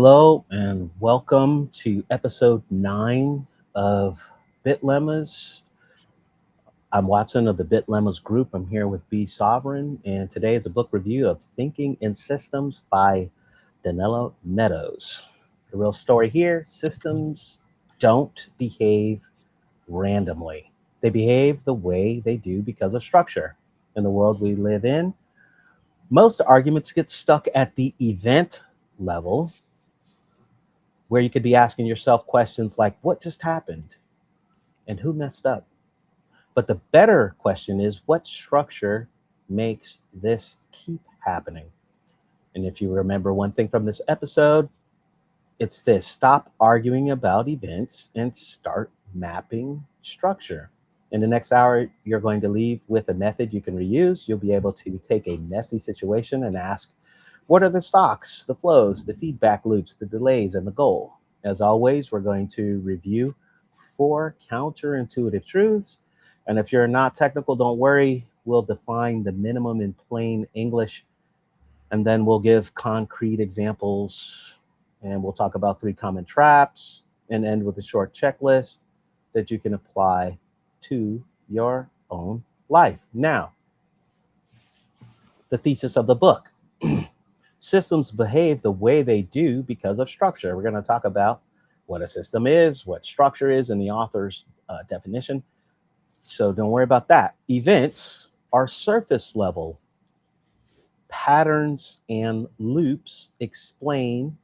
Hello and welcome to episode 9 of Bitlemmas. I'm Watson of the Bitlemmas group. I'm here with B Sovereign, and today is a book review of Thinking in Systems by Danella Meadows. The real story here: systems don't behave randomly, they behave the way they do because of structure. In the world we live in, most arguments get stuck at the event level, where you could be asking yourself questions like, what just happened and who messed up? But the better question is, what structure makes this keep happening? And if you remember one thing from this episode, it's this: stop arguing about events and start mapping structure. In the next hour, you're going to leave with a method you can reuse. You'll be able to take a messy situation and ask, what are the stocks, the flows, the feedback loops, the delays, and the goal? As always, we're going to review 4 counterintuitive truths. And if you're not technical, don't worry. We'll define the minimum in plain English, and then we'll give concrete examples. And we'll talk about 3 common traps and end with a short checklist that you can apply to your own life. Now, the thesis of the book. Systems behave the way they do because of structure. We're going to talk about what a system is, what structure is in the author's definition. So don't worry about that. Events are surface level. Patterns and loops explain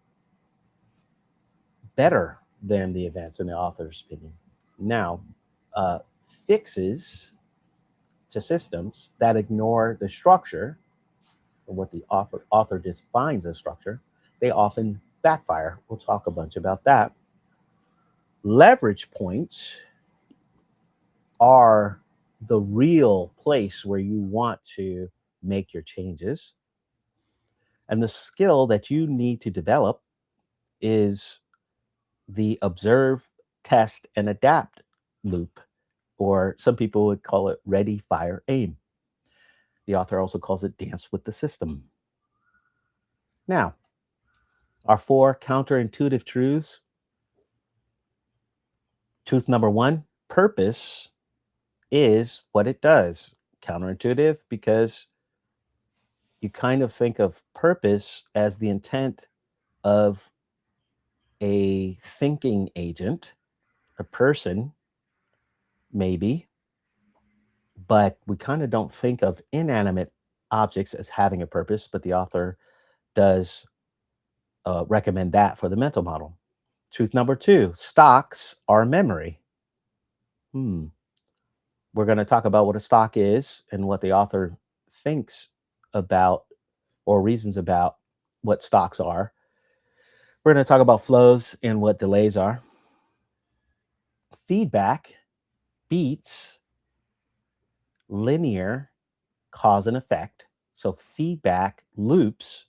better than the events in the author's opinion. Now, fixes to systems that ignore the structure, or what the author defines as structure, they often backfire. We'll talk a bunch about that. Leverage points are the real place where you want to make your changes. And the skill that you need to develop is the observe, test, and adapt loop, or some people would call it ready, fire, aim. The author also calls it dance with the system. Now, our 4 counterintuitive truths. Truth number 1: purpose is what it does. Counterintuitive because you kind of think of purpose as the intent of a thinking agent, a person, maybe, but we kind of don't think of inanimate objects as having a purpose, but the author does recommend that for the mental model. Truth number 2: stocks are memory. Hmm. We're going to talk about what a stock is and what the author thinks about or reasons about what stocks are. We're going to talk about flows and what delays are. Feedback beats linear cause and effect. So feedback loops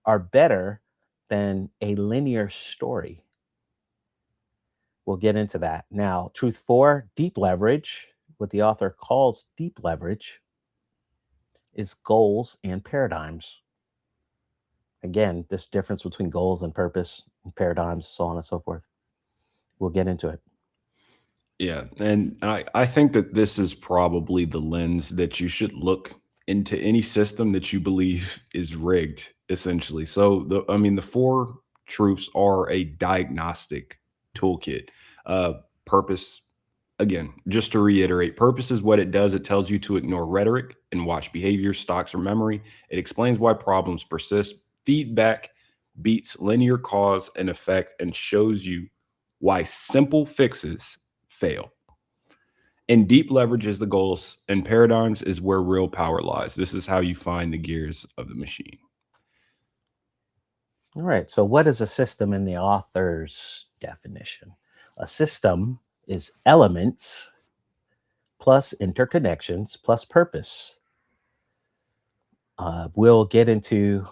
are better than a linear story. We'll get into that. Now, truth 4: deep leverage. What the author calls deep leverage is goals and paradigms. Again, this difference between goals and purpose and paradigms, so on and so forth. We'll get into it. Yeah, and I think that this is probably the lens that you should look into any system that you believe is rigged, essentially. So the 4 truths are a diagnostic toolkit. Uh, Purpose, again, just to reiterate, purpose is what it does. It tells you to ignore rhetoric and watch behavior, stocks, or memory. It explains why problems persist. Feedback beats linear cause and effect and shows you why simple fixes fail. And deep leverage is the goals, and paradigms is where real power lies. This is how you find the gears of the machine. All right. So, what is a system in the author's definition? A system is elements plus interconnections plus purpose. We'll get into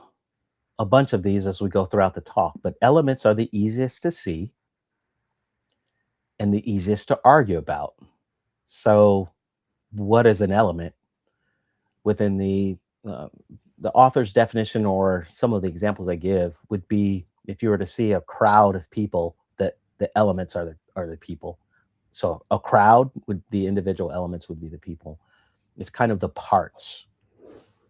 a bunch of these as we go throughout the talk, but elements are the easiest to see and the easiest to argue about. So, what is an element within uh, the author's definition, or some of the examples I give would be If you were to see a crowd of people, that the elements are the people. So a crowd would, the individual elements would be the people. It's kind of the parts.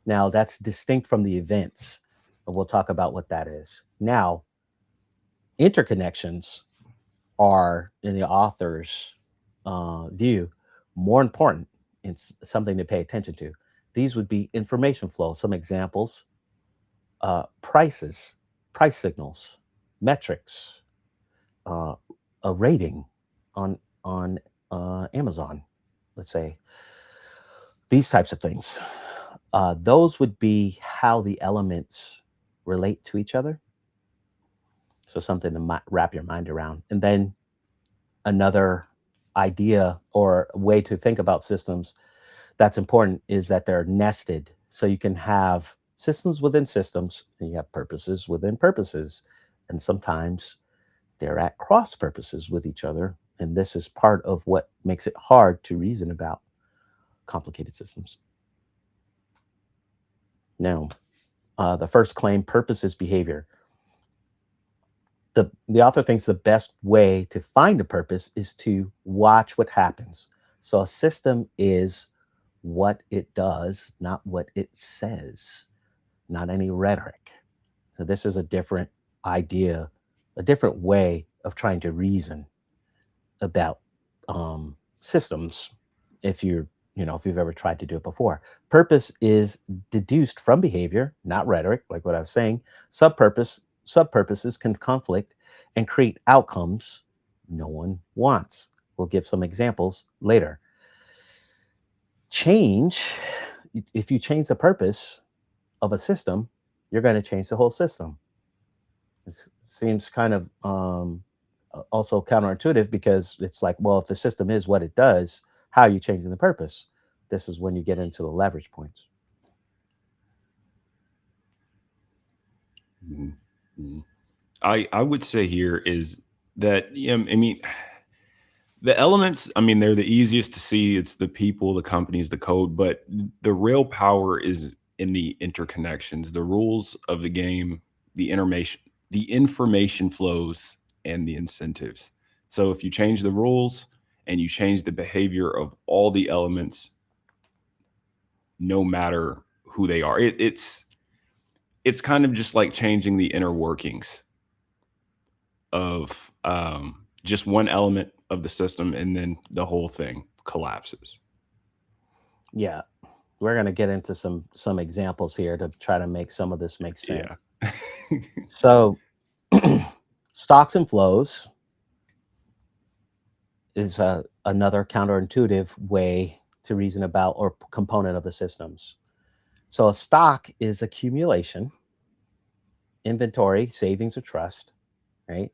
Now that's distinct from the events, and we'll talk about what that is. Now, interconnections are, in the author's view, more important. It's something to pay attention to. These would be information flow. Some examples: prices, price signals, metrics, uh, a rating on Amazon, let's say. These types of things. Those would be how the elements relate to each other. So something to wrap your mind around. And then another idea or way to think about systems that's important is that they're nested. So you can have systems within systems, and you have purposes within purposes. And sometimes they're at cross purposes with each other. And this is part of what makes it hard to reason about complicated systems. Now, the first claim: purpose is behavior. The author thinks the best way to find a purpose is to watch what happens. So a system is what it does, not what it says, not any rhetoric. So this is a different idea, a different way of trying to reason about systems. If you're, if you've ever tried to do it before, purpose is deduced from behavior, not rhetoric, like what I was saying. Subpurposes can conflict and create outcomes no one wants. We'll give some examples later. Change, if you change the purpose of a system, you're going to change the whole system. It seems kind of also counterintuitive, because it's like, well, if the system is what it does, how are you changing the purpose? This is when you get into the leverage points. Mhm. Mhm. I would say here is that, I mean, the elements, I mean, they're the easiest to see. It's the people, the companies, the code, but the real power is in the interconnections, the rules of the game, the information flows, and the incentives. So if you change the rules and you change the behavior of all the elements, no matter who they are, it's kind of just like changing the inner workings of just one element of the system, and then the whole thing collapses. Yeah, we're going to get into some examples here to try to make some of this make Yeah. sense. So stocks and flows is another counterintuitive way to reason about, or component of the systems. So a stock is accumulation, inventory, savings, or trust, right?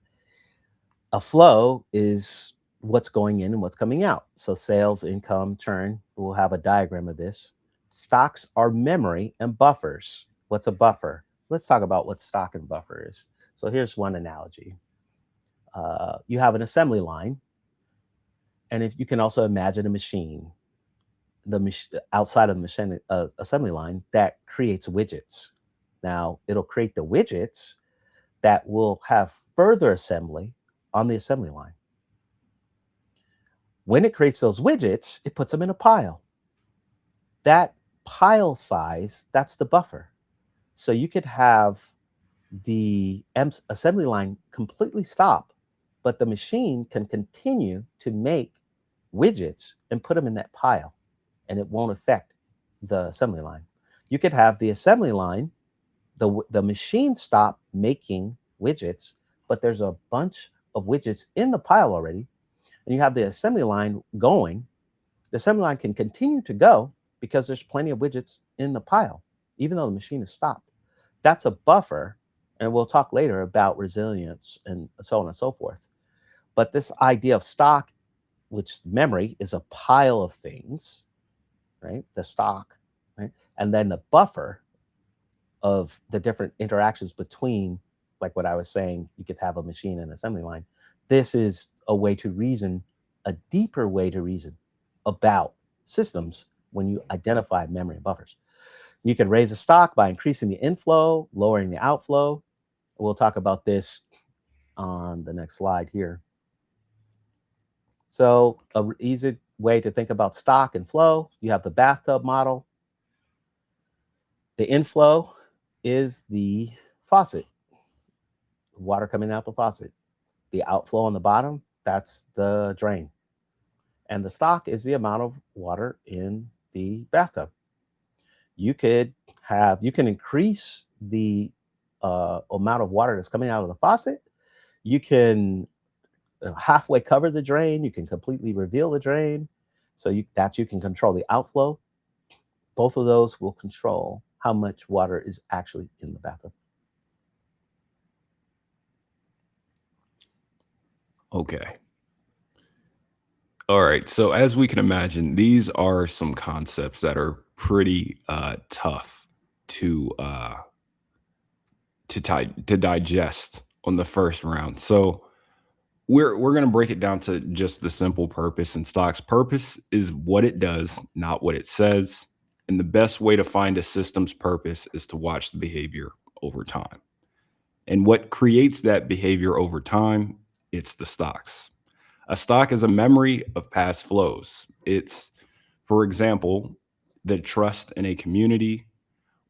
A flow is what's going in and what's coming out. So sales, income, churn. We'll have a diagram of this. Stocks are memory and buffers. What's a buffer? Let's talk about what stock and buffer is. So here's one analogy. You have an assembly line, and if you can also imagine a machine, outside of the machine assembly line, that creates widgets. Now it'll create the widgets that will have further assembly on the assembly line. When it creates those widgets, it puts them in a pile. That pile size, that's the buffer. So you could have the assembly line completely stop, but the machine can continue to make widgets and put them in that pile, and it won't affect the assembly line. You could have the assembly line, the machine stop making widgets, but there's a bunch of widgets in the pile already, and you have the assembly line going. The assembly line can continue to go because there's plenty of widgets in the pile, even though the machine is stopped. That's a buffer. And we'll talk later about resilience and so on and so forth. But this idea of stock, which memory is a pile of things, right? The stock, right? And then the buffer of the different interactions between, like what I was saying, you could have a machine and assembly line. This is a way to reason, a deeper way to reason about systems when you identify memory and buffers. You can raise a stock by increasing the inflow, lowering the outflow. We'll talk about this on the next slide here. So, a easy way to think about stock and flow, you have the bathtub model. The inflow is the faucet, water coming out the faucet. The outflow on the bottom, that's the drain. And the stock is the amount of water in the bathtub. You could you can increase the amount of water that's coming out of the faucet. You can halfway cover the drain. You can completely reveal the drain. So you can control the outflow. Both of those will control how much water is actually in the bathtub. Okay. All right. So as we can imagine, these are some concepts that are pretty tough to to digest on the first round. So we're going to break it down to just the simple purpose. And stocks purpose is what it does, not what it says. And the best way to find a system's purpose is to watch the behavior over time. And what creates that behavior over time? It's the stocks. A stock is a memory of past flows. It's, for example, the trust in a community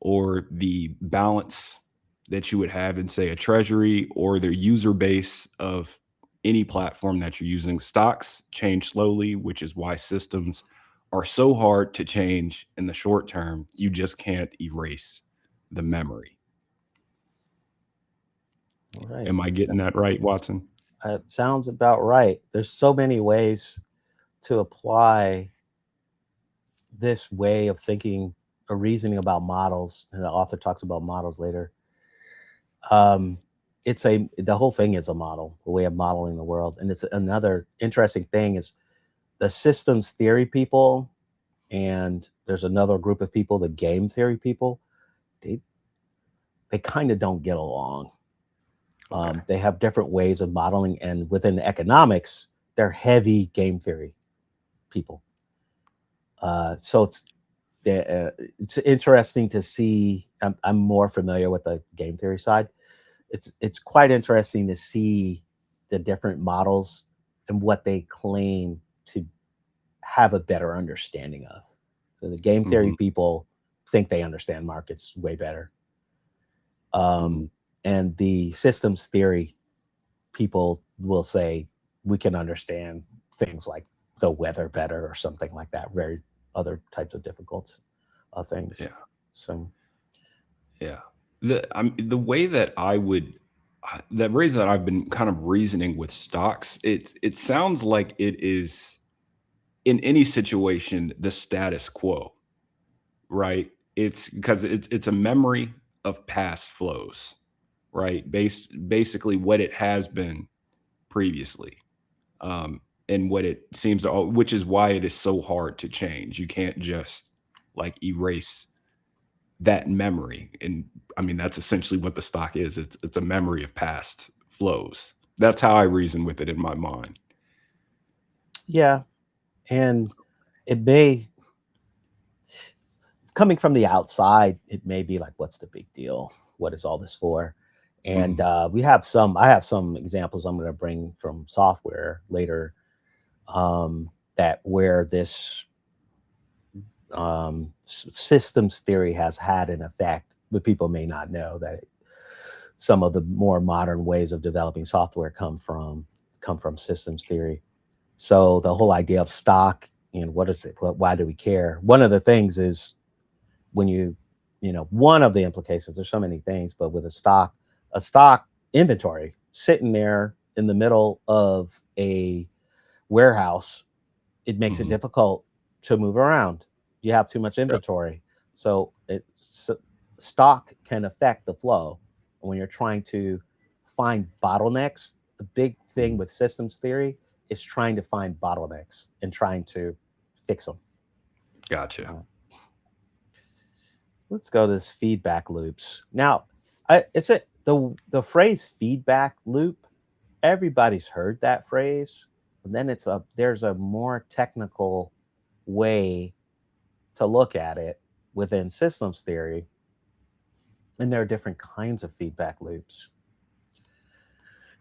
or the balance that you would have in, say, a treasury or the user base of any platform that you're using. Stocks change slowly, which is why systems are so hard to change in the short term. You just can't erase the memory. All right. Am I getting that right, Watson? That sounds about right. There's so many ways to apply this way of thinking or reasoning about models. And the author talks about models later. Um, the whole thing is a model, a way of modeling the world. And it's another interesting thing is the systems theory people, and there's another group of people, the game theory people. They they kind of don't get along. Okay. They have different ways of modeling, and within economics, they're heavy game theory people. So it's interesting to see. I'm more familiar with the game theory side. It's quite interesting to see the different models and what they claim to have a better understanding of. So the game theory Hmm. people think they understand markets way better, Hmm. um, and the systems theory people will say we can understand things like the weather better or something like that. Very other types of difficult things. Yeah. So Yeah. The way that I would the reason that I've been kind of reasoning with stocks, it sounds like it is in any situation the status quo, right? It's because it's a memory of past flows, right? Basically what it has been previously. Um, and what it seems to, which is why it is so hard to change. You can't just like erase that memory. And I mean, that's essentially what the stock is. It's a memory of past flows. That's how I reason with it in my mind. yeah, and it may coming from the outside, it may be like, what's the big deal? What is all this for? And Mhm, I have some examples I'm going to bring from software later, that where this systems theory has had an effect, but people may not know that some of the more modern ways of developing software come from systems theory. So the whole idea of stock and what is it? Why do we care? One of the things is when one of the implications. There's so many things, but with a stock inventory sitting there in the middle of a warehouse, it makes it mhm, difficult to move around. You have too much yep, inventory. So stock can affect the flow. When you're trying to find bottlenecks, the big thing mhm, with systems theory is trying to find bottlenecks and trying to fix them. gotcha. Uh, let's go to this feedback loops. Now, it's the phrase feedback loop. Everybody's heard that phrase, and then there's a more technical way to look at it within systems theory, and there are different kinds of feedback loops.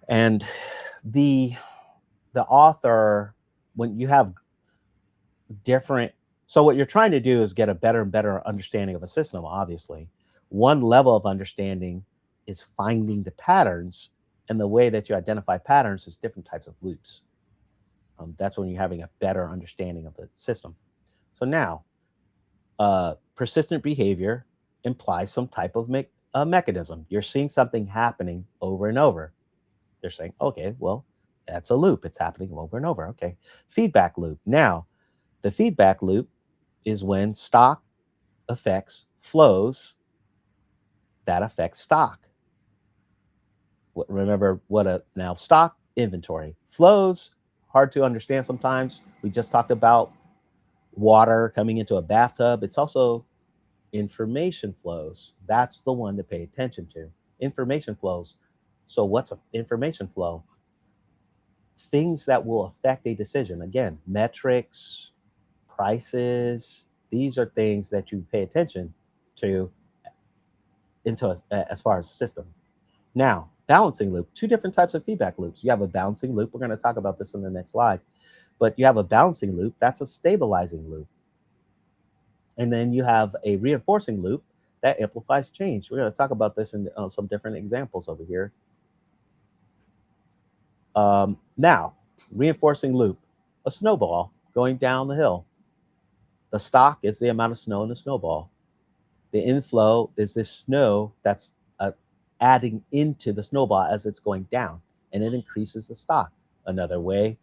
And the the author, when you have different, so what you're trying to do is get a better and better understanding of a system, obviously. One level of understanding is finding the patterns, and the way that you identify patterns is different types of loops. That's when you're having a better understanding of the system. So now, persistent behavior implies some type of mechanism. You're seeing something happening over and over. They're saying, okay, well, that's a loop. It's happening over and over. Okay. Feedback loop. Now, the feedback loop is when stock affects flows that affect stock. Remember what a now stock inventory flows, hard to understand sometimes. We just talked about water coming into a bathtub. It's also information flows. That's the one to pay attention to. Information flows. So, what's an information flow? Things that will affect a decision. Again, metrics, prices, these are things that you pay attention to into as far as the system. Now, balancing loop, two different types of feedback loops. You have a balancing loop. We're going to talk about this in the next slide. But you have a balancing loop, that's a stabilizing loop. And then you have a reinforcing loop that amplifies change. We're going to talk about this in some different examples over here. Now, reinforcing loop, a snowball going down the hill. The stock is the amount of snow in the snowball. The inflow is this snow that's adding into the snowball as it's going down, and it increases the stock. Another way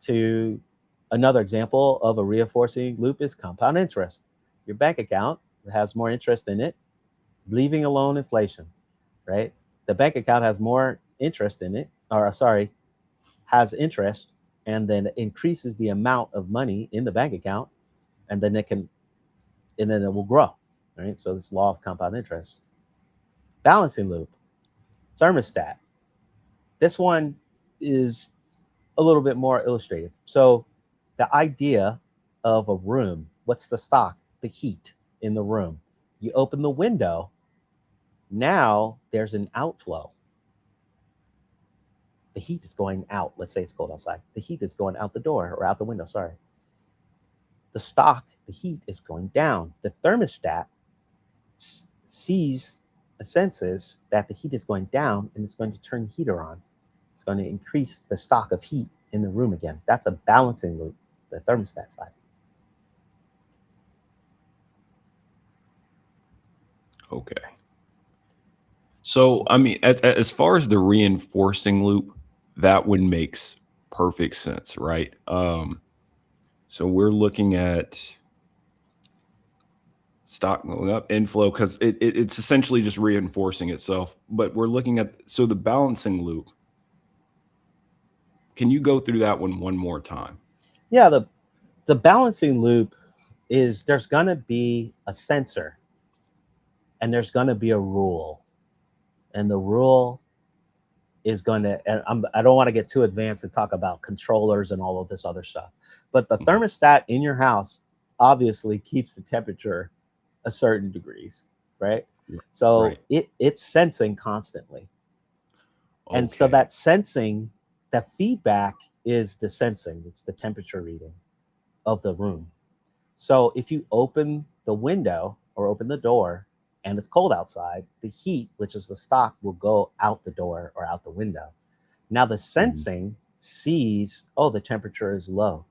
to Another example of a reinforcing loop is compound interest. Your bank account has more interest in it, leaving alone inflation, right? The bank account has more interest in it, or sorry, has interest, and then increases the amount of money in the bank account, and then it will grow, right? So this law of compound interest. Balancing loop, thermostat. This one is a little bit more illustrative. So the idea of a room, what's the stock? The heat in the room. You open the window, now there's an outflow. The heat is going out. Let's say it's cold outside. The heat is going out the door or out the window, sorry. The stock, the heat is going down. The thermostat sees, senses that the heat is going down, and it's going to turn the heater on. It's going to increase the stock of heat in the room again. That's a balancing loop, the thermostat side. Okay. So, I mean, as far as the reinforcing loop, that one makes perfect sense, right? So we're looking at stock going up, inflow, because it's essentially just reinforcing itself. But we're looking at so the balancing loop. Can you go through that one more time? Yeah, the balancing loop is there's going to be a sensor and there's going to be a rule. And the rule is going to, and I don't want to get too advanced and talk about controllers and all of this other stuff. But the Mhm. thermostat in your house obviously keeps the temperature a certain degrees, right? So Right. it's sensing constantly. And so Okay. that sensing, that feedback is the sensing, it's the temperature reading of the room. So if you open the window or open the door and it's cold outside, the heat, which is the stock, will go out the door or out the window. Now the Mhm. sensing sees, oh, the temperature is low,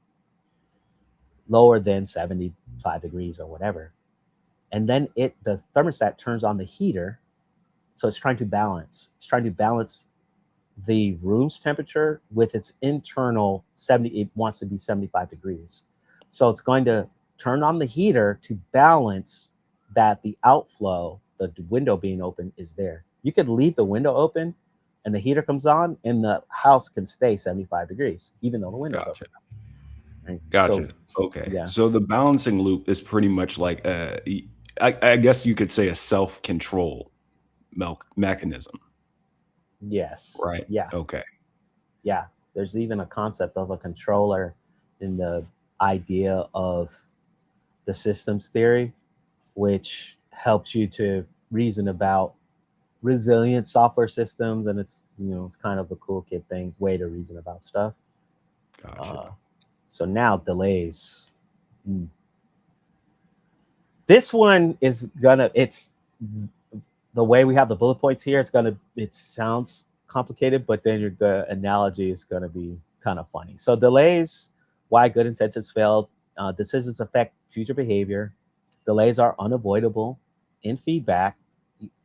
lower than 75 degrees or whatever. And then the thermostat turns on the heater. So it's trying to balance. It's trying to balance the room's temperature with its internal 70, it wants to be 75 degrees. So it's going to turn on the heater to balance that the outflow, the window being open, is there. You could leave the window open and the heater comes on and the house can stay 75 degrees, even though the window's Gotcha. open. Right. So Gotcha. Okay. yeah. So the balancing loop is pretty much like I guess you could say a self control mechanism, Yes. right? Yeah. Okay. Yeah. There's even a concept of a controller in the idea of the systems theory, which helps you to reason about resilient software systems, and it's kind of the cool kid thing way to reason about stuff. Uh, Gotcha. so now delays. Mm. This one is gonna. It's the way we have the bullet points here. It sounds complicated, but then the analogy is gonna be kind of funny. So delays, why good intentions fail. Decisions affect future behavior. Delays are unavoidable in feedback.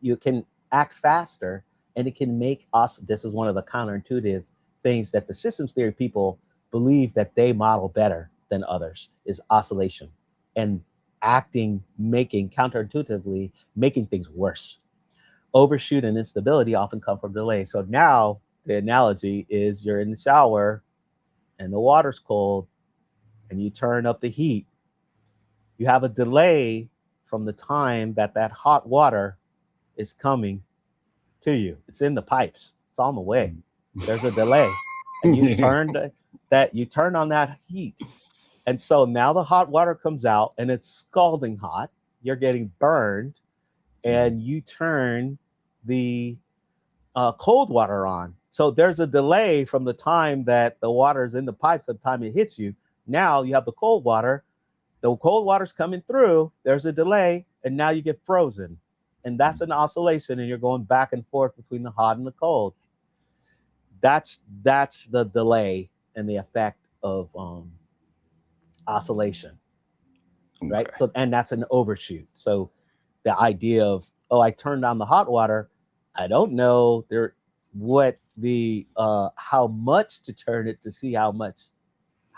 You can act faster, and it can make us. This is one of the counterintuitive things that the systems theory people believe that they model better than others is oscillation and acting, making counterintuitively, making things worse. Overshoot and instability often come from delay. So now the analogy is you're in the shower and the water's cold and you turn up the heat. You have a delay from the time that that hot water is coming to you. It's in the pipes. It's on the way. There's a delay, and you turn on that heat, and so now the hot water comes out and it's scalding hot. You're getting burned, and you turn the cold water on. So there's a delay from the time that the water is in the pipes to the time it hits you. Now you have the cold water. The cold water's coming through. There's a delay, and now you get frozen. And that's an oscillation, and you're going back and forth between the hot and the cold. That's the delay and the effect of oscillation, right? Okay. So, and that's an overshoot. So the idea of, oh, I turned on the hot water, I don't know what the how much to turn it to see how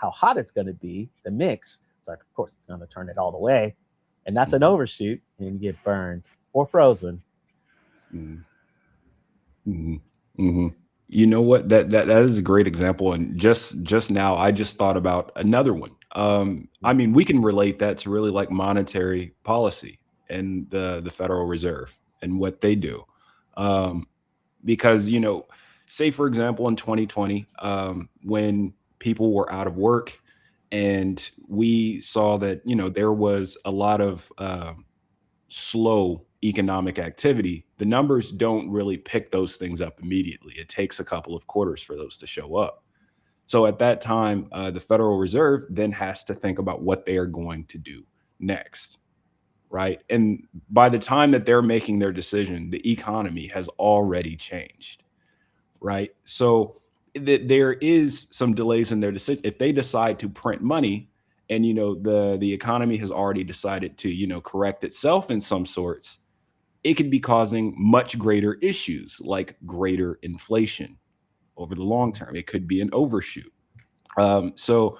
hot it's going to be, the mix. So of course it's going to turn it all the way, and that's an Mhm. overshoot, and you get burned or frozen. Mhm. Mhm. Mhm. You know what? That is a great example, and just now, I just thought about another one. I mean, we can relate that to really like monetary policy and the Federal Reserve and what they do, um, because say for example, in 2020, when people were out of work, and we saw that there was a lot of slow economic activity, the numbers don't really pick those things up immediately. It takes a couple of quarters for those to show up. So at that time, the Federal Reserve then has to think about what they are going to do next, right? And by the time that they're making their decision, the economy has already changed, right? So there is some delays in their decision. If they decide to print money, and the economy has already decided to correct itself in some sorts, it could be causing much greater issues like greater inflation over the long term. It could be an overshoot. So,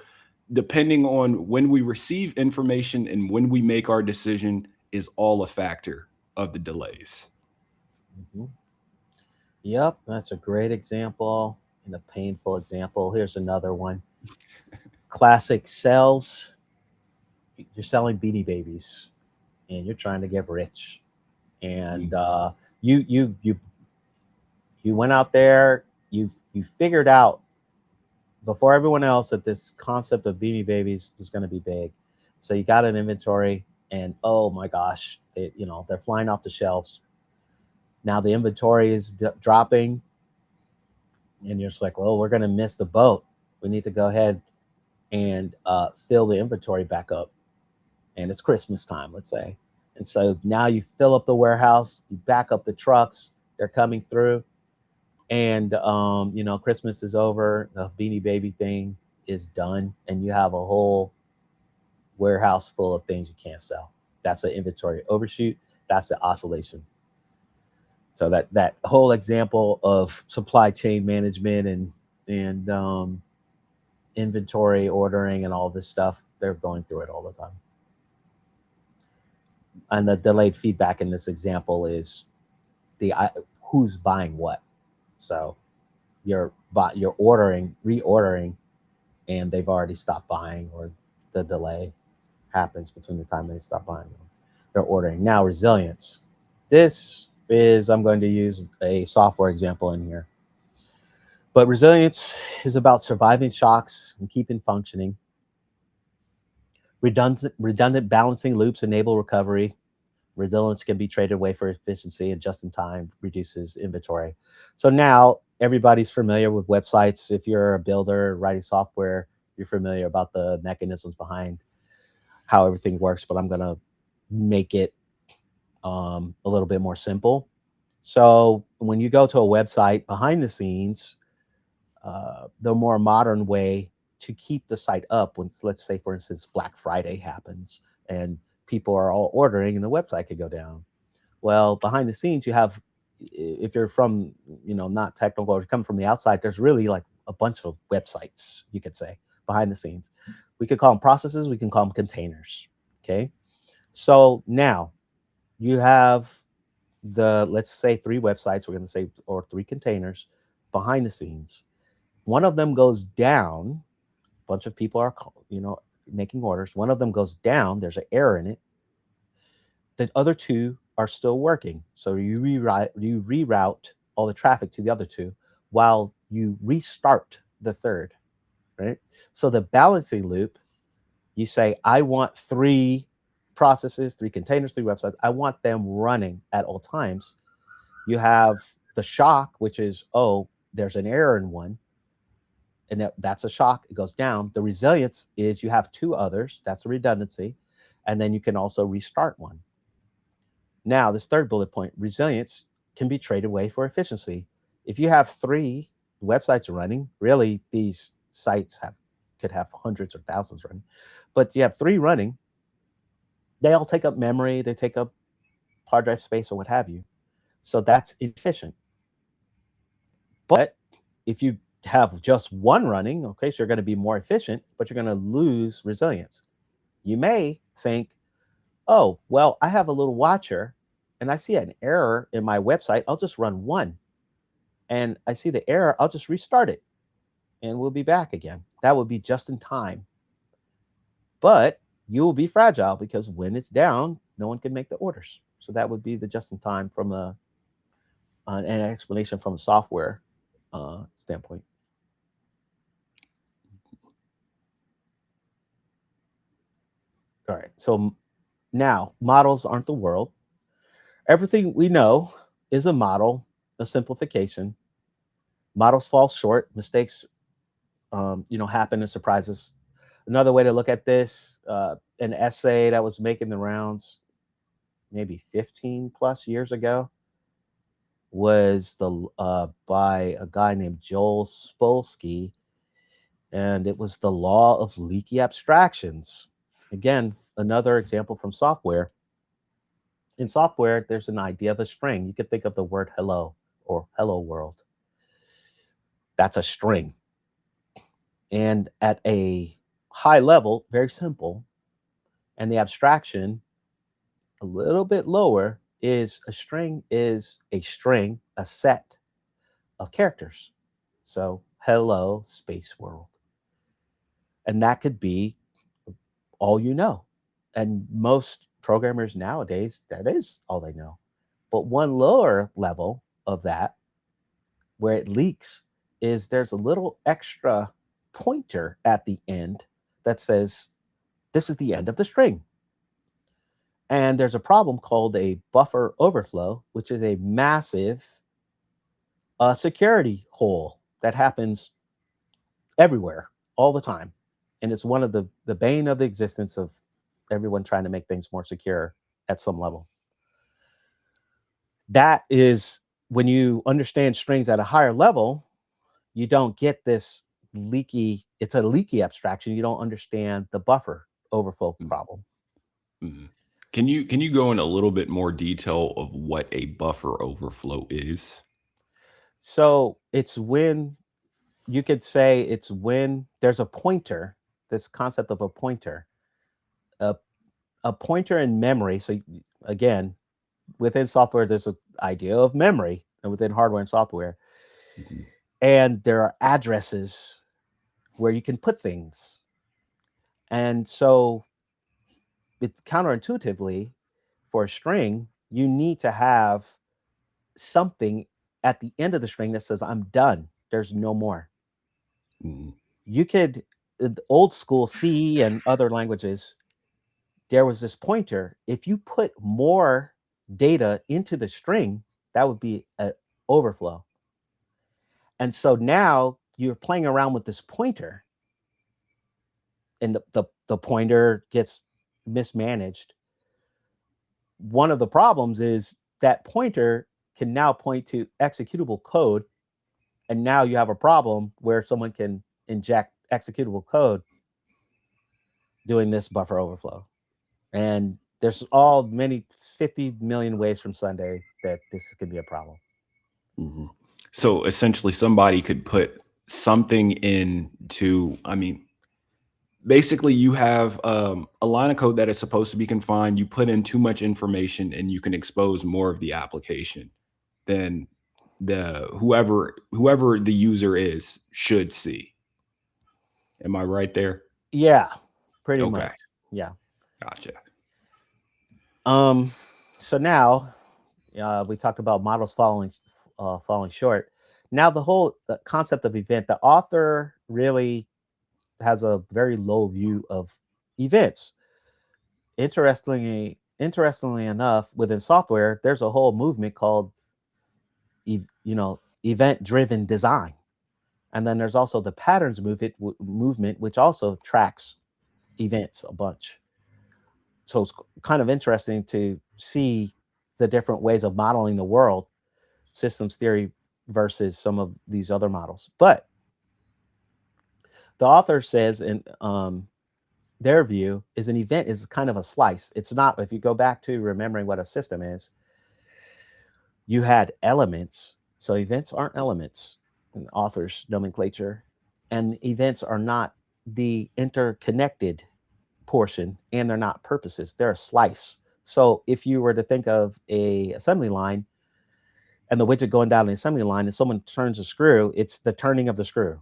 depending on when we receive information and when we make our decision, is all a factor of the delays. Mm-hmm. Yep, that's a great example and a painful example. Here's another one. Classic sells. You're selling Beanie Babies, and you're trying to get rich. And Mhm. you you you you went out there. You figured out before everyone else that this concept of Beanie Babies was going to be big. So you got an inventory, and oh my gosh, they're flying off the shelves. Now the inventory is dropping, and you're just like, well, we're going to miss the boat. We need to go ahead and fill the inventory back up. And it's Christmas time, let's say. And so now you fill up the warehouse, you back up the trucks, they're coming through, and Christmas is over, the Beanie Baby thing is done, and you have a whole warehouse full of things you can't sell. That's the inventory overshoot. That's the oscillation. So that whole example of supply chain management and inventory ordering and all this stuff, they're going through it all the time. And the delayed feedback in this example is the who's buying what. So you're ordering, reordering, and they've already stopped buying, or the delay happens between the time they stop buying them. They're ordering. Now resilience. This is, I'm going to use a software example in here. But resilience is about surviving shocks and keeping functioning. Redundant balancing loops enable recovery. Resilience can be traded away for efficiency, and just in time reduces inventory. So now everybody's familiar with websites. If you're a builder writing software, you're familiar about the mechanisms behind how everything works, but I'm going to make it a little bit more simple. So when you go to a website behind the scenes, the more modern way to keep the site up when, let's say, for instance, Black Friday happens and people are all ordering and the website could go down. Well, behind the scenes, you have, if you're from, not technical or come from the outside, there's really like a bunch of websites, you could say, behind the scenes. We could call them processes, we can call them containers. Okay. So now you have let's say three websites, we're going to say, or three containers behind the scenes. One of them goes down, a bunch of people are, making orders. One of them goes down, there's an error in it. The other two are still working. So you reroute all the traffic to the other two while you restart the third, right? So the balancing loop, you say, I want three processes, three containers, three websites. I want them running at all times. You have the shock, which is, oh, there's an error in one, and that's a shock. It goes down. The resilience is you have two others. That's a redundancy. And then you can also restart one. Now, this third bullet point, resilience can be traded away for efficiency. If you have three websites running, really these sites could have hundreds or thousands running, but you have three running, they all take up memory, they take up hard drive space or what have you. So that's efficient. But if you have just one running, okay, so you're going to be more efficient, but you're going to lose resilience. You may think, oh, well, I have a little watcher and I see an error in my website. I'll just run one. And I see the error, I'll just restart it and we'll be back again. That would be just in time. But you will be fragile because when it's down, no one can make the orders. So that would be the just in time from an explanation from a software standpoint. All right. So now models aren't the world. Everything we know is a model, a simplification. Models fall short, mistakes, happen and surprises. Another way to look at this, an essay that was making the rounds maybe 15 plus years ago was by a guy named Joel Spolsky, and it was the law of leaky abstractions. Again, another example from software. In software, there's an idea of a string. You could think of the word hello or hello world. That's a string. And at a high level, very simple, and the abstraction a little bit lower is a string, a set of characters. So hello, space world. And that could be all you know. And most programmers nowadays, that is all they know. But one lower level of that, where it leaks, is there's a little extra pointer at the end that says, this is the end of the string. And there's a problem called a buffer overflow, which is a massive security hole that happens everywhere all the time. And it's one of the bane of the existence of everyone trying to make things more secure at some level. That is when you understand strings at a higher level, you don't get this it's a leaky abstraction. You don't understand the buffer overflow problem. Mm-hmm. Can you go in a little bit more detail of what a buffer overflow is? So you could say it's when there's a pointer, this concept of a pointer, a, a pointer in memory. So again, within software, there's an idea of memory, and within hardware and software, Mhm. and there are addresses where you can put things. And so it's counterintuitively, for a string, you need to have something at the end of the string that says, I'm done. There's no more. Mhm. You could, old school C and other languages, there was this pointer. If you put more data into the string, that would be an overflow. And so now you're playing around with this pointer, and the pointer gets mismanaged. One of the problems is that pointer can now point to executable code, and now you have a problem where someone can inject executable code doing this buffer overflow. And there's all many 50 million ways from Sunday that this can be a problem. Mhm. So essentially, somebody could put something into, I mean, basically, you have a line of code that is supposed to be confined. You put in too much information, and you can expose more of the application than the whoever the user is should see. Am I right there? Yeah, pretty much. Okay, Yeah. gotcha. Um. So now we talked about models falling short. Now the concept of event, the author really has a very low view of events. Interestingly enough, within software, there's a whole movement called event driven design, and then there's also the patterns movement, which also tracks events a bunch. So it's kind of interesting to see the different ways of modeling the world, systems theory versus some of these other models. But the author says in their view is an event is kind of a slice. It's not, if you go back to remembering what a system is, you had elements. So events aren't elements in author's nomenclature, and events are not the interconnected portion, and they're not purposes. They're a slice. So if you were to think of a assembly line and the widget going down the assembly line and someone turns a screw, it's the turning of the screw,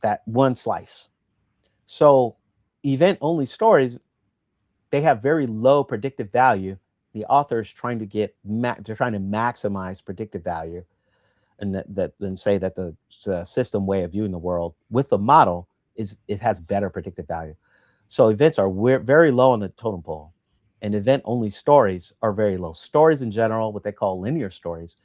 that one slice. So event only stories, they have very low predictive value. The author is trying to they're trying to maximize predictive value, and and say that the system way of viewing the world with the model is it has better predictive value. So events are very low on the totem pole, and event only stories are very low. Stories in general, what they call linear stories,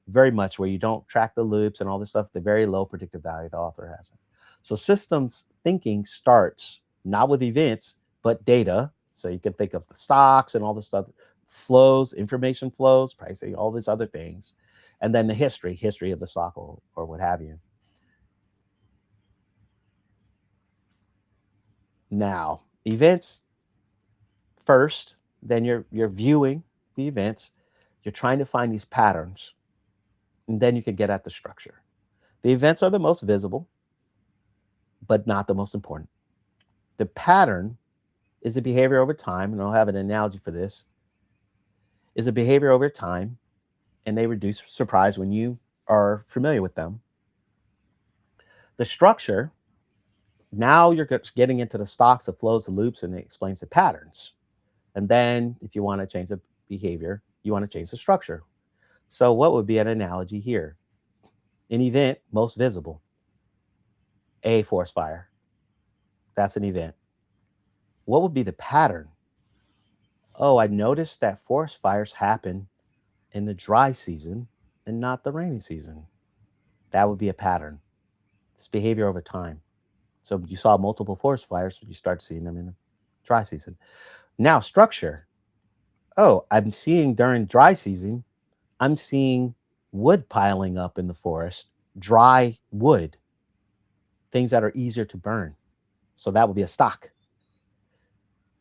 very much where you don't track the loops and all this stuff, the very low predictive value the author has. So systems thinking starts not with events, but data. So you can think of the stocks and all this stuff, flows, information flows, pricing, all these other things. And then the history of the stock or what have you. Now, events first, then you're viewing the events, you're trying to find these patterns, and then you can get at the structure. The events are the most visible, but not the most important. The pattern is the behavior over time, and I'll have an analogy for this, is a behavior over time, and they reduce surprise when you are familiar with them. The structure, now you're getting into the stocks, the flows, the loops, and it explains the patterns. And then if you want to change the behavior, you want to change the structure. So what would be an analogy here? An event most visible, a forest fire. That's an event. What would be the pattern? Oh, I noticed that forest fires happen in the dry season and not the rainy season. That would be a pattern. It's behavior over time. So you saw multiple forest fires, you start seeing them in the dry season. Now, structure. Oh, I'm seeing during dry season, I'm seeing wood piling up in the forest, dry wood, things that are easier to burn. So that would be a stock.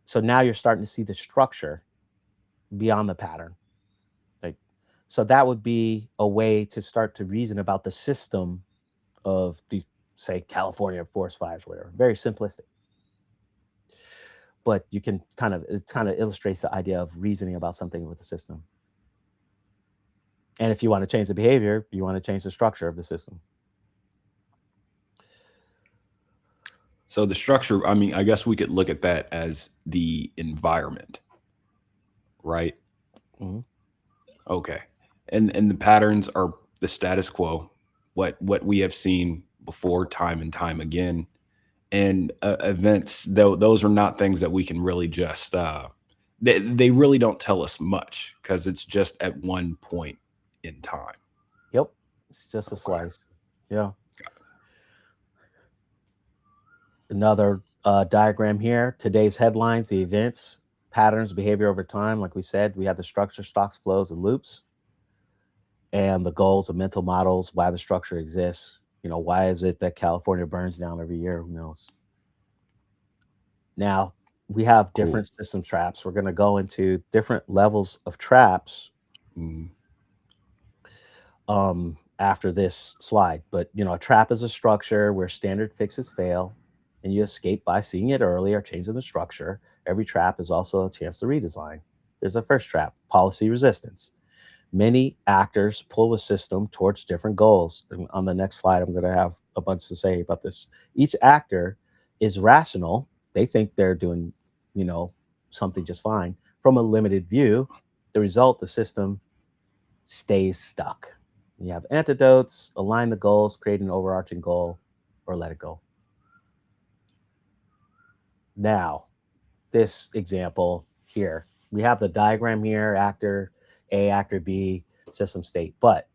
So now you're starting to see the structure beyond the pattern. Like, so that would be a way to start to reason about the system of the, say, California forest fires, whatever. Very simplistic, but you can it kind of illustrates the idea of reasoning about something with the system. And if you want to change the behavior, you want to change the structure of the system. So the structure, I mean, I guess we could look at that as the environment, right? Mm-hmm. Okay. And the patterns are the status quo, what we have seen before time and time again. and events, though those are not things that we can really just they really don't tell us much because it's just at one point in time. Yep, it's just a Okay. slice. Yeah. Another diagram here. Today's headlines, the events, patterns, behavior over time. Like we said, we have the structure, stocks, flows, and loops, and the goals, the mental models, why the structure exists. Why is it that California burns down every year? Who knows? Now, we have Cool. different system traps. We're going to go into different levels of traps Mm, after this slide. But, a trap is a structure where standard fixes fail and you escape by seeing it early or changing the structure. Every trap is also a chance to redesign. There's a first trap, policy resistance. Many actors pull the system towards different goals. And on the next slide, I'm going to have a bunch to say about this. Each actor is rational. They think they're doing, you know, something just fine. From a limited view, the result, the system stays stuck. You have antidotes, align the goals, create an overarching goal, or let it go. Now, this example here, we have the diagram here, actor A, actor B, system state. But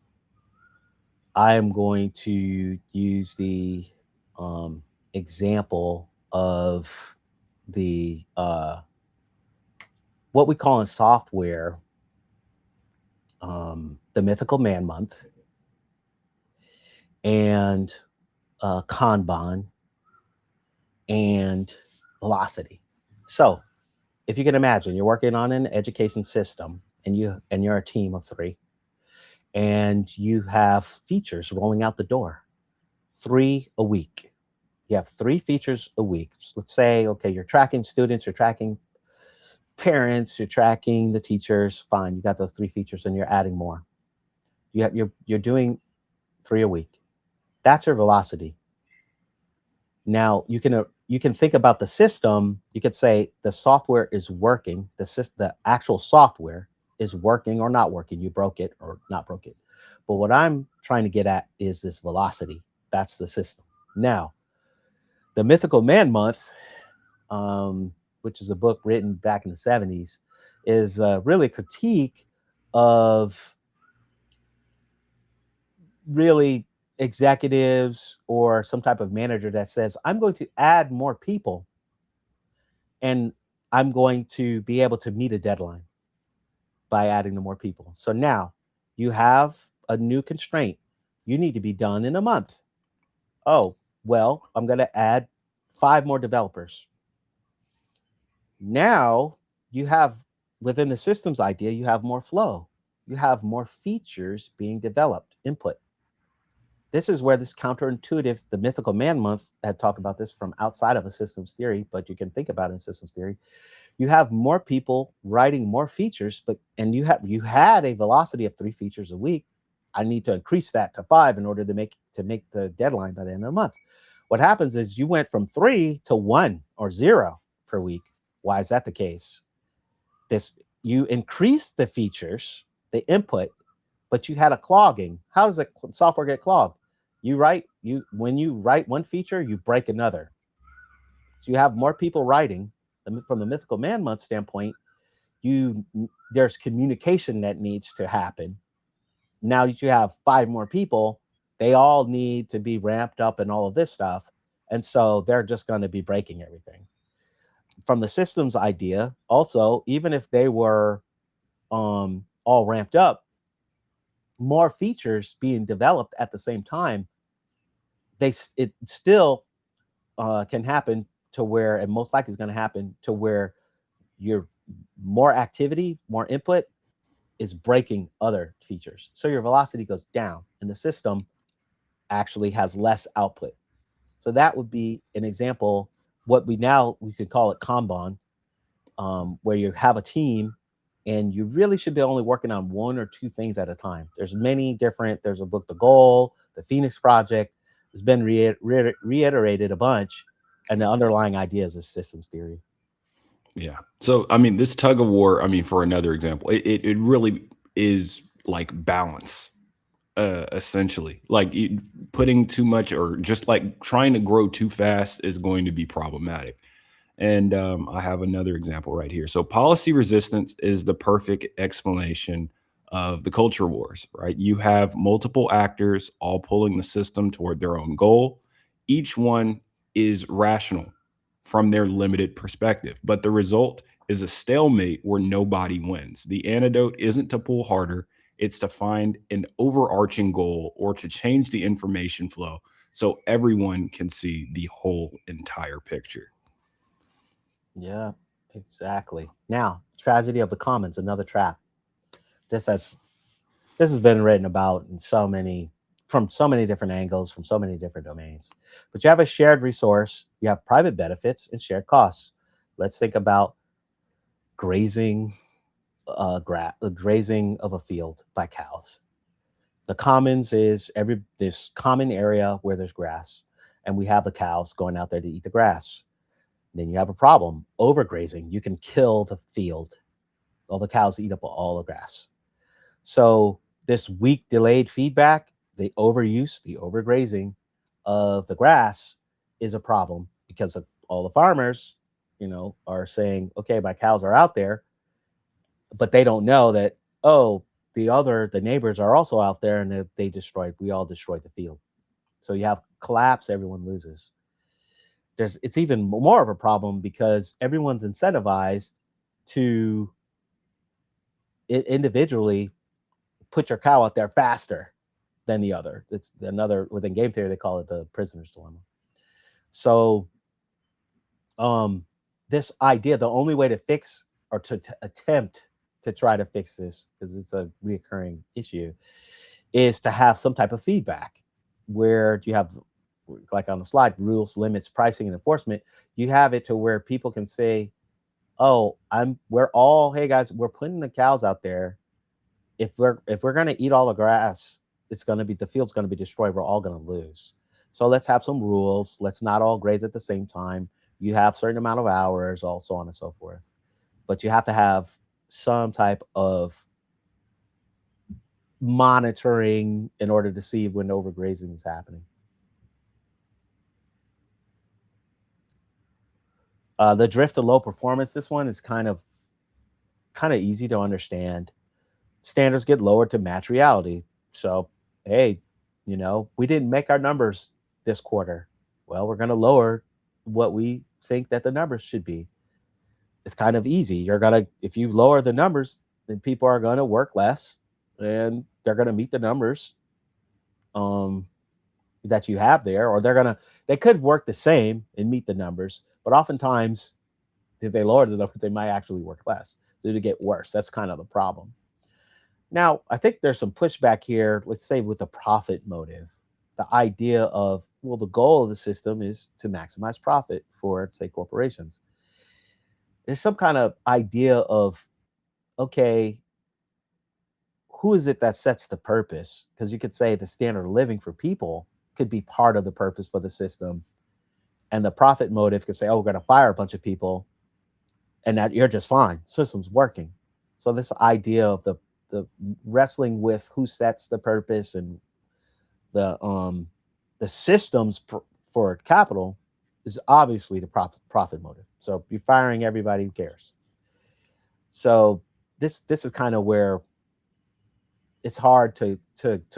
I am going to use the example of the what we call in software the mythical man month and Kanban and velocity. So if you can imagine, you're working on an education system and you're a team of three, and you have features rolling out the door, three a week. You have three features a week. So let's say, okay, you're tracking students, you're tracking parents, you're tracking the teachers. Fine, you got those three features, and you're adding more. You're doing three a week. That's your velocity. Now you can think about the system. You could say the software is working. The actual software is working or not working. You broke it or not broke it. But what I'm trying to get at is this velocity. That's the system. Now, the Mythical Man Month, which is a book written back in the 70s, is really a critique of really executives or some type of manager that says, I'm going to add more people and I'm going to be able to meet a deadline by adding the more people. So now you have a new constraint. You need to be done in a month. Oh, well, I'm going to add five more developers. Now you have within the systems idea, you have more flow. You have more features being developed, input. This is where this counterintuitive, the mythical man month had talked about this from outside of a systems theory, but you can think about it in systems theory. You have more people writing more features, but and you had a velocity of three features a week. I need to increase that to five in order to make the deadline by the end of the month. What happens is you went from three to one or zero per week. Why is that the case? This You increase the features, the input, but you had a clogging. How does the software get clogged? You when you write one feature, you break another. So you have more people writing. From the mythical man month standpoint, you there's communication that needs to happen. Now that you have five more people, they all need to be ramped up and all of this stuff, and so they're just going to be breaking everything. From the systems idea, also, even if they were all ramped up, more features being developed at the same time, it still can happen to where, and most likely is going to happen to where your more activity, more input is breaking other features. So your velocity goes down and the system actually has less output. So that would be an example. We could call it Kanban, where you have a team and you really should be only working on one or two things at a time. There's a book, The Goal, The Phoenix Project. It's been reiterated a bunch. And the underlying idea is systems theory. yeah. So I mean, this tug of war. I mean, for another example, it really is like balance, essentially. Like putting too much or just like trying to grow too fast is going to be problematic. And I have another example right here. So, policy resistance is the perfect explanation of the culture wars, right? You have multiple actors all pulling the system toward their own goal. Each one is rational from their limited perspective, but the result is a stalemate where nobody wins. The antidote isn't to pull harder, it's to find an overarching goal or to change the information flow so everyone can see the whole entire picture. Yeah, exactly. Now, tragedy of the commons, another trap. This has this has been written about in so many from so many different angles, from so many different domains. But you have a shared resource, you have private benefits and shared costs. Let's think about grazing, grazing of a field by cows. The commons is every this common area where there's grass, and we have the cows going out there to eat the grass. Then you have a problem overgrazing. You can kill the field. All the cows eat up all the grass. So this weak delayed feedback, the overuse, the overgrazing of the grass is a problem because of all the farmers, are saying, okay, my cows are out there, but they don't know that, oh, the neighbors are also out there and we all destroyed the field. So you have collapse, everyone loses. It's even more of a problem because everyone's incentivized to individually put your cow out there faster than the other. It's another within game theory they call it the prisoner's dilemma. So um this idea, the only way to fix or to attempt to try to fix this, because it's a reoccurring issue, is to have some type of feedback where you have, like on the slide, rules, limits, pricing, and enforcement. You have it to where people can say, oh, we're all, hey guys, we're putting the cows out there. If we're gonna eat all the grass, the field's gonna be destroyed. We're all gonna lose. So let's have some rules. Let's not all graze at the same time. You have certain amount of hours, all so on and so forth. But you have to have some type of monitoring in order to see when overgrazing is happening. The drift to low performance. This one is kind of easy to understand. Standards get lowered to match reality. So, hey, we didn't make our numbers this quarter. Well, we're going to lower what we think that the numbers should be. It's kind of easy. If you lower the numbers, then people are going to work less and they're going to meet the numbers um, that you have there, or they could work the same and meet the numbers, but oftentimes if they lower the numbers, they might actually work less. So to get worse, that's kind of the problem. Now, I think there's some pushback here, let's say with the profit motive. The idea of, well, the goal of the system is to maximize profit for, say, corporations. There's some kind of idea of, okay, who is it that sets the purpose? Because you could say the standard of living for people could be part of the purpose for the system. And the profit motive could say, oh, we're going to fire a bunch of people and that you're just fine. System's working. So this idea of the wrestling with who sets the purpose and the systems for capital is obviously the profit motive. So if you're firing everybody, who cares? So this is kind of where it's hard to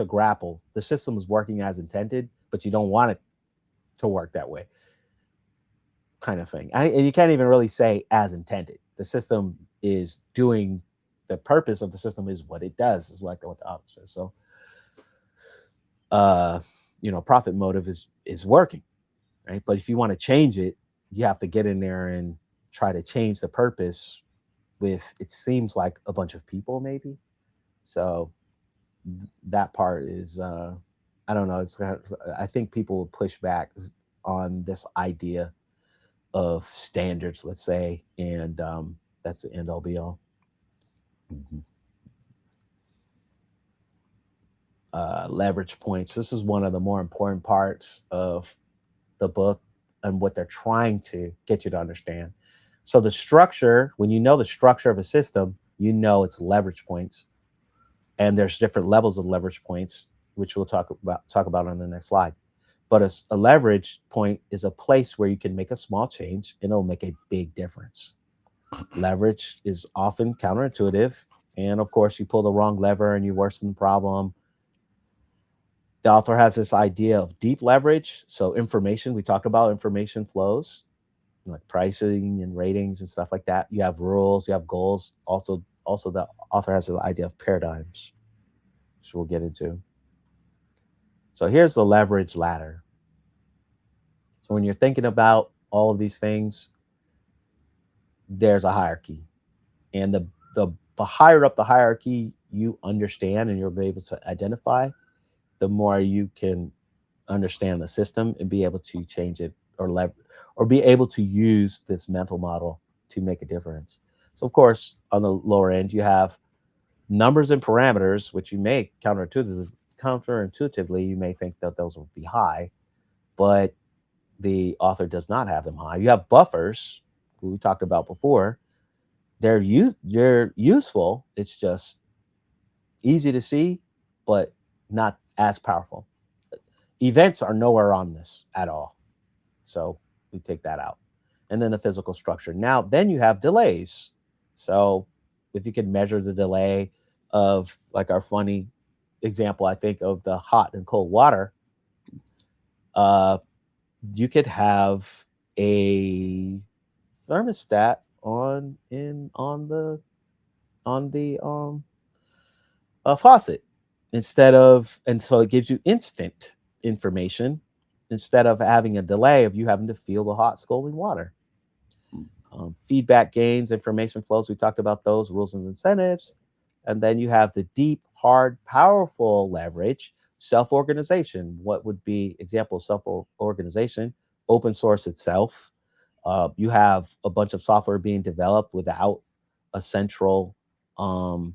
grapple. The system is working as intended, but you don't want it to work that way, kind of thing. And you can't even really say as intended. The system is doing, the purpose of the system is what it does, is like what the author says. So profit motive is working, right? But if you want to change it, you have to get in there and try to change the purpose with, it seems like, a bunch of people maybe. So that part is I don't know, I think people will push back on this idea of standards, let's say, and that's the end all be all. Mhm. Leverage points. This is one of the more important parts of the book and what they're trying to get you to understand. So the structure, when you know the structure of a system, it's leverage points, and there's different levels of leverage points. which we'll talk about on the next slide. But a leverage point is a place where you can make a small change and it'll make a big difference. Leverage is often counterintuitive, and of course, you pull the wrong lever and you worsen the problem. The author has this idea of deep leverage. So information, we talked about information flows, like pricing and ratings and stuff like that. You have rules, you have goals. Also the author has the idea of paradigms, which we'll get into. So here's the leverage ladder. So when you're thinking about all of these things, there's a hierarchy. And the higher up the hierarchy you understand and you'll be able to identify, the more you can understand the system and be able to change it or be able to use this mental model to make a difference. So of course, on the lower end, you have numbers and parameters, which you may counterintuitively, you may think that those will be high, but the author does not have them high. You have buffers, who we talked about before. They're useful. It's just easy to see, but not as powerful. Events are nowhere on this at all. So we take that out. And then the physical structure. Now, then you have delays. So if you can measure the delay of, like, our funny example, I think, of the hot and cold water, uh, you could have a thermostat on the faucet, instead of, and so it gives you instant information instead of having a delay of you having to feel the hot scalding water. Feedback gains, information flows. We talked about those rules and incentives. And then you have the deep, hard, powerful leverage, self organization. What would be example of self organization? Open source itself. You have a bunch of software being developed without a central um,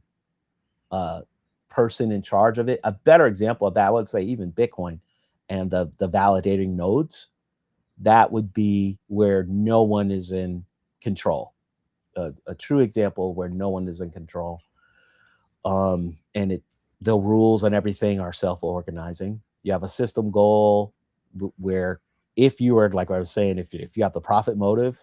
uh, person in charge of it. A better example of that, I would say, even Bitcoin and the validating nodes. That would be where no one is in control. A true example where no one is in control, and the rules and everything are self-organizing. You have a system goal where, if you are, like I was saying, if you have the profit motive,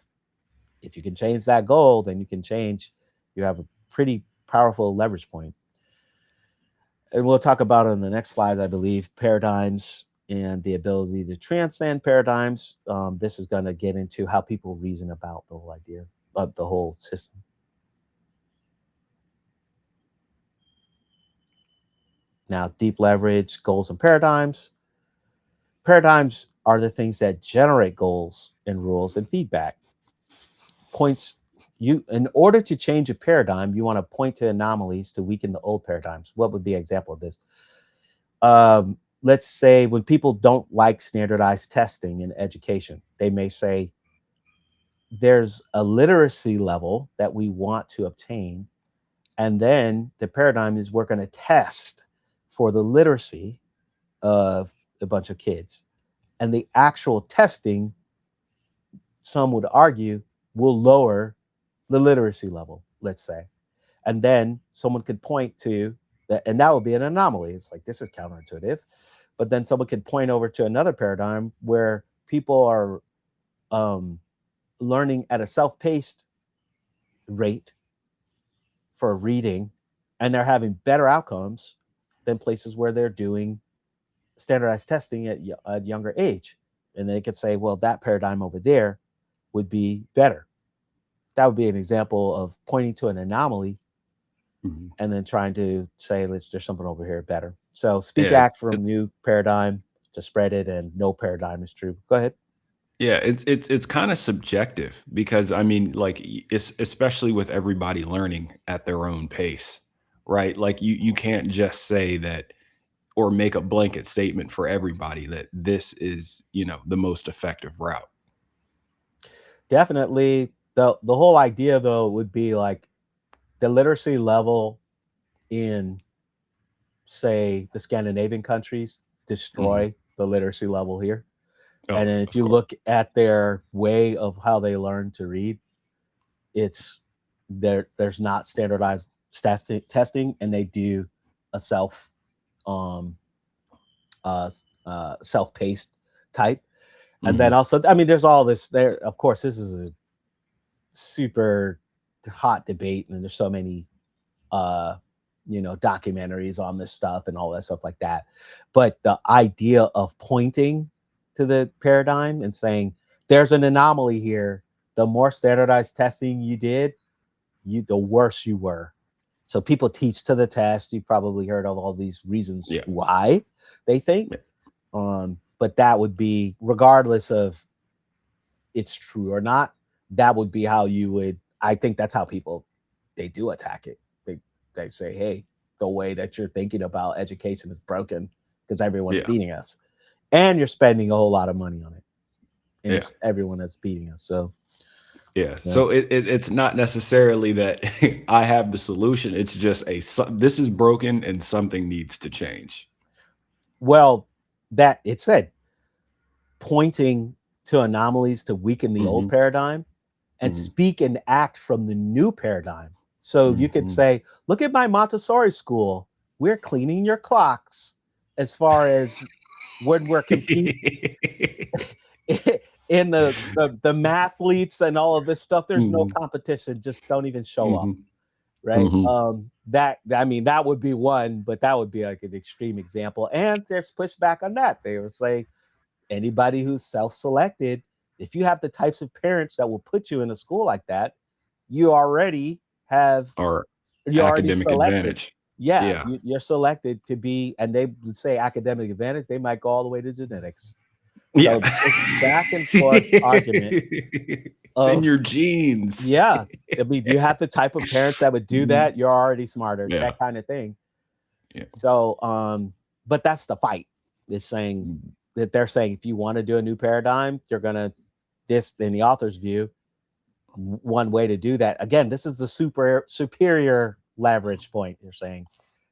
if you can change that goal, then you can change. You have a pretty powerful leverage point. And we'll talk about it in the next slide, I believe, paradigms and the ability to transcend paradigms. This is going to get into how people reason about the whole idea of the whole system. Now, deep leverage, goals, and paradigms. Paradigms are the things that generate goals and rules and feedback points. You, in order to change a paradigm, you want to point to anomalies to weaken the old paradigms. What would be an example of this? Let's say when people don't like standardized testing in education, they may say there's a literacy level that we want to obtain. And then the paradigm is we're going to test for the literacy of a bunch of kids. And the actual testing, some would argue, will lower the literacy level, let's say. And then someone could point to that, and that would be an anomaly. It's like, this is counterintuitive. But then someone could point over to another paradigm where people are um, learning at a self-paced rate for reading, and they're having better outcomes than places where they're doing standardized testing at a younger age. And they could say, well, that paradigm over there would be better. That would be an example of pointing to an anomaly Mhm. and then trying to say, there's something over here better. So speak, Yeah, act from new paradigm to spread it, and no paradigm is true. Go ahead. yeah, it's kind of subjective because I mean, like, it's especially with everybody learning at their own pace, right? Like you can't just say that or make a blanket statement for everybody that this is, the most effective route. Definitely. The whole idea, though, would be like the literacy level in, say, the Scandinavian countries Mhm. destroy the literacy level here. And Oh, then if of you course. look at their way of how they learn to read, it's there's not standardized testing, and they do a self um self-paced type. And then Hmm. also, I mean, there's all this there. Of course, this is a super hot debate, and there's so many uh documentaries on this stuff and all that stuff like that. But the idea of pointing to the paradigm and saying there's an anomaly here, the more standardized testing you did, the worse you were. So people teach to the test. You've probably heard of all these reasons Yeah. why they think. Yeah. But that would be, regardless of it's true or not, that would be how you would, I think that's how people, they do attack it. They say, hey, the way that you're thinking about education is broken because everyone's Yeah. beating us, and you're spending a whole lot of money on it, and Yeah. you're, everyone is beating us. So Yeah. yeah. So it's not necessarily that I have the solution. It's just this is broken and something needs to change. Well, that it said pointing to anomalies to weaken the old Hmm. paradigm and Hmm. speak and act from the new paradigm. So you could Hmm. say, look at my Montessori school. We're cleaning your clocks as far as when we're competing in the mathletes and all of this stuff. There's no Hmm. competition. Just don't even show up. Hmm. Right. Hmm. That, I mean, that would be one, but that would be like an extreme example. And there's pushback on that. They would say anybody who's self-selected, if you have the types of parents that will put you in a school like that, you already have, Or you're already academic selected. advantage. Yeah, Yeah. you're selected to be, and they would say academic advantage, they might go all the way to genetics. Yeah. So this back and forth argument It's in your of, genes. yeah, I mean, you have the type of parents that would do Mhm. that, you're already smarter, Yeah. that kind of thing. Yeah. So, but that's the fight. It's saying Mhm. that they're saying if you want to do a new paradigm, you're gonna, this in the author's view, one way to do that. Again, this is the superior leverage point. You're saying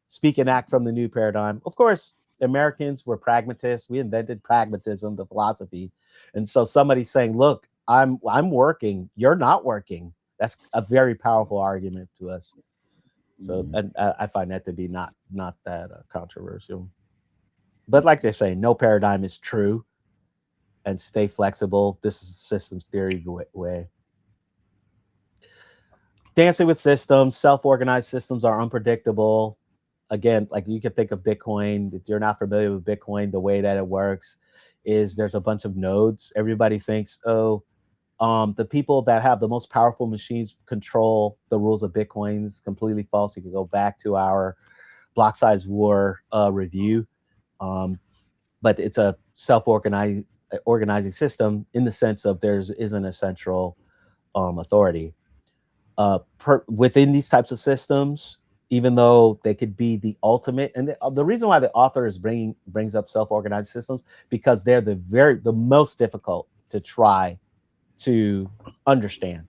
speak and act from the new paradigm. Of course, Americans were pragmatists. We invented pragmatism, the philosophy. And so somebody's saying, look, I'm working, you're not working. That's a very powerful argument to us. So, Mhm. and I find that to be not that controversial. But like they say, no paradigm is true, and stay flexible. This is systems theory way. Dancing with systems, self-organized systems are unpredictable. Again, like you can think of Bitcoin. If you're not familiar with Bitcoin, the way that it works is there's a bunch of nodes. Everybody thinks, oh, the people that have the most powerful machines control the rules of Bitcoin. Is completely false. You can go back to our block size war review. Um, but it's a self-organized organizing system in the sense of there's isn't a central authority within these types of systems, even though they could be the ultimate. And the reason why the author is brings up self-organized systems, because they're the most difficult to try to understand.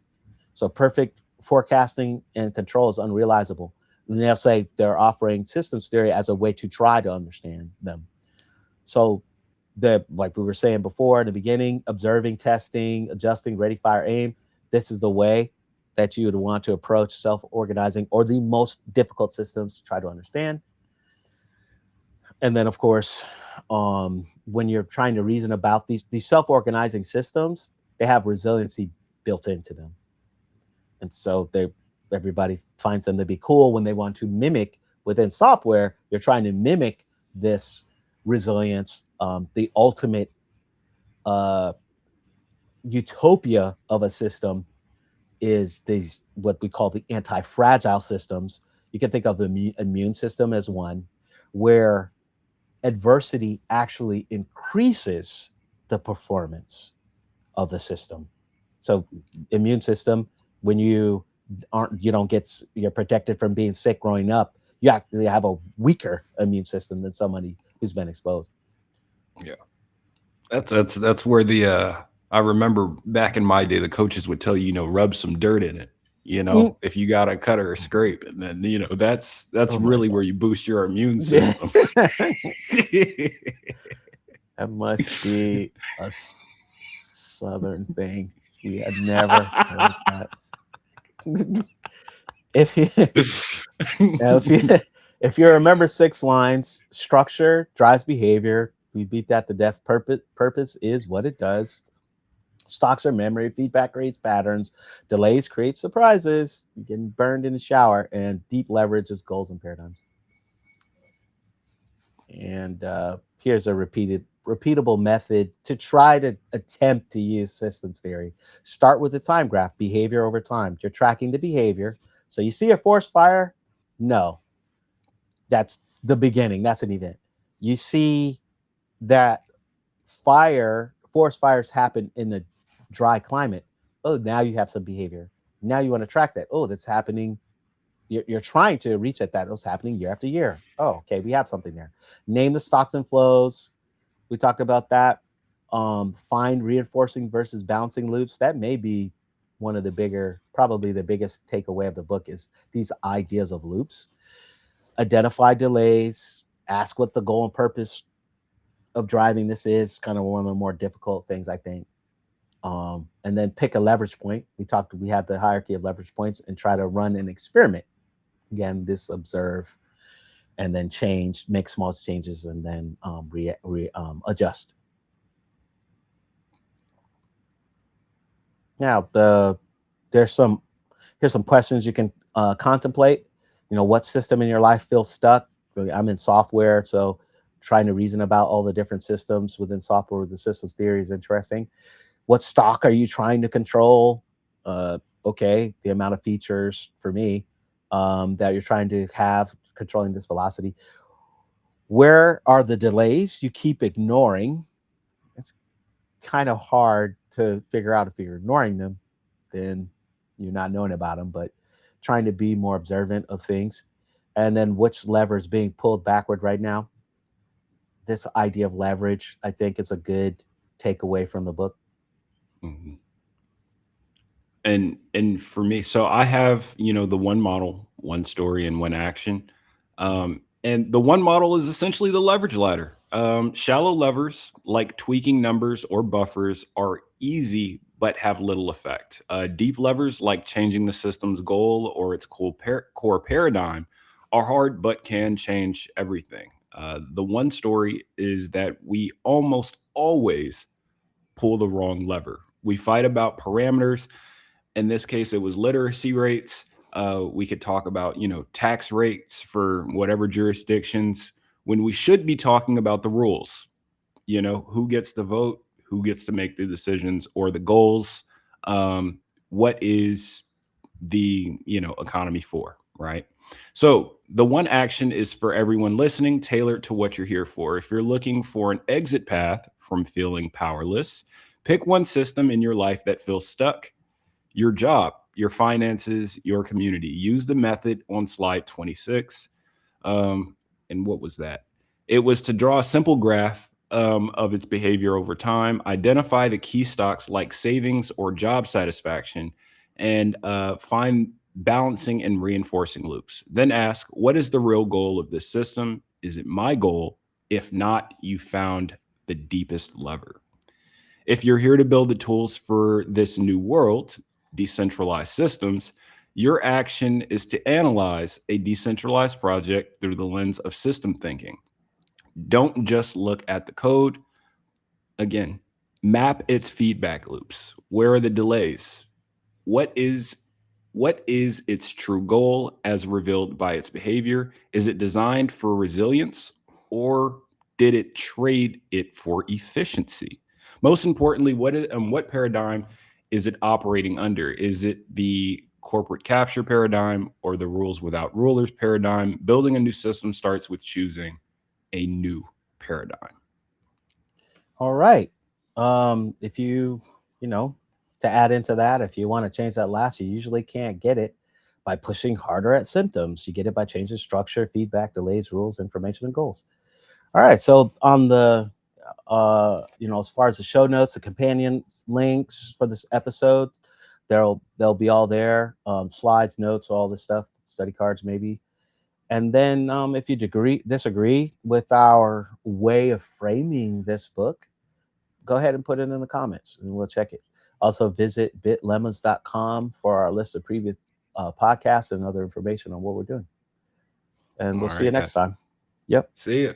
So perfect forecasting and control is unrealizable. And they'll say they're offering systems theory as a way to try to understand them. So the, like we were saying before in the beginning, observing, testing, adjusting, ready, fire, aim. This is the way that you would want to approach self-organizing or the most difficult systems to try to understand. And then, of course, when you're trying to reason about these self-organizing systems, they have resiliency built into them, and so they, everybody finds them to be cool when they want to mimic within software. You're trying to mimic this resilience, the ultimate uh, utopia of a system is these what we call the anti-fragile systems. You can think of the immune system as one, where adversity actually increases the performance of the system. So immune system, when you don't get, you're protected from being sick growing up, you actually have a weaker immune system than somebody who's been exposed. Yeah. That's where I remember back in my day, the coaches would tell you, rub some dirt in it, Mm. if you got a cut or a scrape. And then, that's Oh my really where you boost your immune god. system. That must be a southern thing. We had never heard that. if you if you If you remember 6 lines, structure drives behavior. We beat that to death. Purpose is what it does. Stocks are memory. Feedback creates patterns. Delays create surprises. You're getting burned in the shower. And deep leverage is goals and paradigms. And here's a repeatable method to try to attempt to use systems theory. Start with a time graph, behavior over time. You're tracking the behavior. So you see a forest fire? No, that's the beginning. That's an event. You see that forest fires happen in a dry climate. Oh, now you have some behavior. Now you want to track that. Oh, that's happening. You're trying to reach at that. It's happening year after year. Oh, okay, we have something there. Name the stocks and flows. We talked about that. Find reinforcing versus bouncing loops. That may be one of the probably the biggest takeaway of the book is these ideas of loops. Identify delays. Ask what the goal and purpose of driving this is. Kind of one of the more difficult things, I think. And then pick a leverage point. We had the hierarchy of leverage points and try to run an experiment. Again, this observe and then change, make small changes, and then adjust. Now, there's some here's some questions you can contemplate. What system in your life feels stuck? I'm in software, so trying to reason about all the different systems within software with the systems theory is interesting. What stock are you trying to control? Okay, the amount of features for me that you're trying to have controlling this velocity. Where are the delays you keep ignoring? It's kind of hard to figure out if you're ignoring them, then you're not knowing about them, but trying to be more observant of things. And then which lever is being pulled backward right now? This idea of leverage, I think, is a good takeaway from the book. Mhm. And for me, so I have, the one model, one story, and one action. And the one model is essentially the leverage ladder. Shallow levers like tweaking numbers or buffers are easy but have little effect. Deep levers like changing the system's goal or its core paradigm are hard but can change everything. The one story is that we almost always pull the wrong lever. We fight about parameters. In this case, it was literacy rates. We could talk about, tax rates for whatever jurisdictions when we should be talking about the rules. Who gets to vote, who gets to make the decisions or the goals. What is the, economy for, right? So the one action is for everyone listening, tailored to what you're here for. If you're looking for an exit path from feeling powerless, pick one system in your life that feels stuck: your job, your finances, your community. Use the method on slide 26. Um, and what was that? It was to draw a simple graph of its behavior over time, identify the key stocks like savings or job satisfaction, and find balancing and reinforcing loops. Then ask, what is the real goal of this system? Is it my goal? If not, you found the deepest lever. If you're here to build the tools for this new world, decentralized systems, your action is to analyze a decentralized project through the lens of system thinking. Don't just look at the code. Again, map its feedback loops. Where are the delays? What is what is its true goal as revealed by its behavior? Is it designed for resilience, or did it trade it for efficiency? Most importantly, what paradigm is it operating under? Is it the corporate capture paradigm or the rules without rulers paradigm? Building a new system starts with choosing a new paradigm. All right. If you know, to add into that, if you want to change that last, you usually can't get it by pushing harder at symptoms. You get it by changing structure, feedback, delays, rules, information, and goals. All right. So on the as far as the show notes, the companion links for this episode, they'll be all there. Slides, notes, all this stuff, study cards, maybe. And then if you disagree with our way of framing this book, go ahead and put it in the comments and we'll check it. Also, visit bitlemmas.com for our list of previous podcasts and other information on what we're doing. and we'll All see you right, next guys. time. Yep. See ya.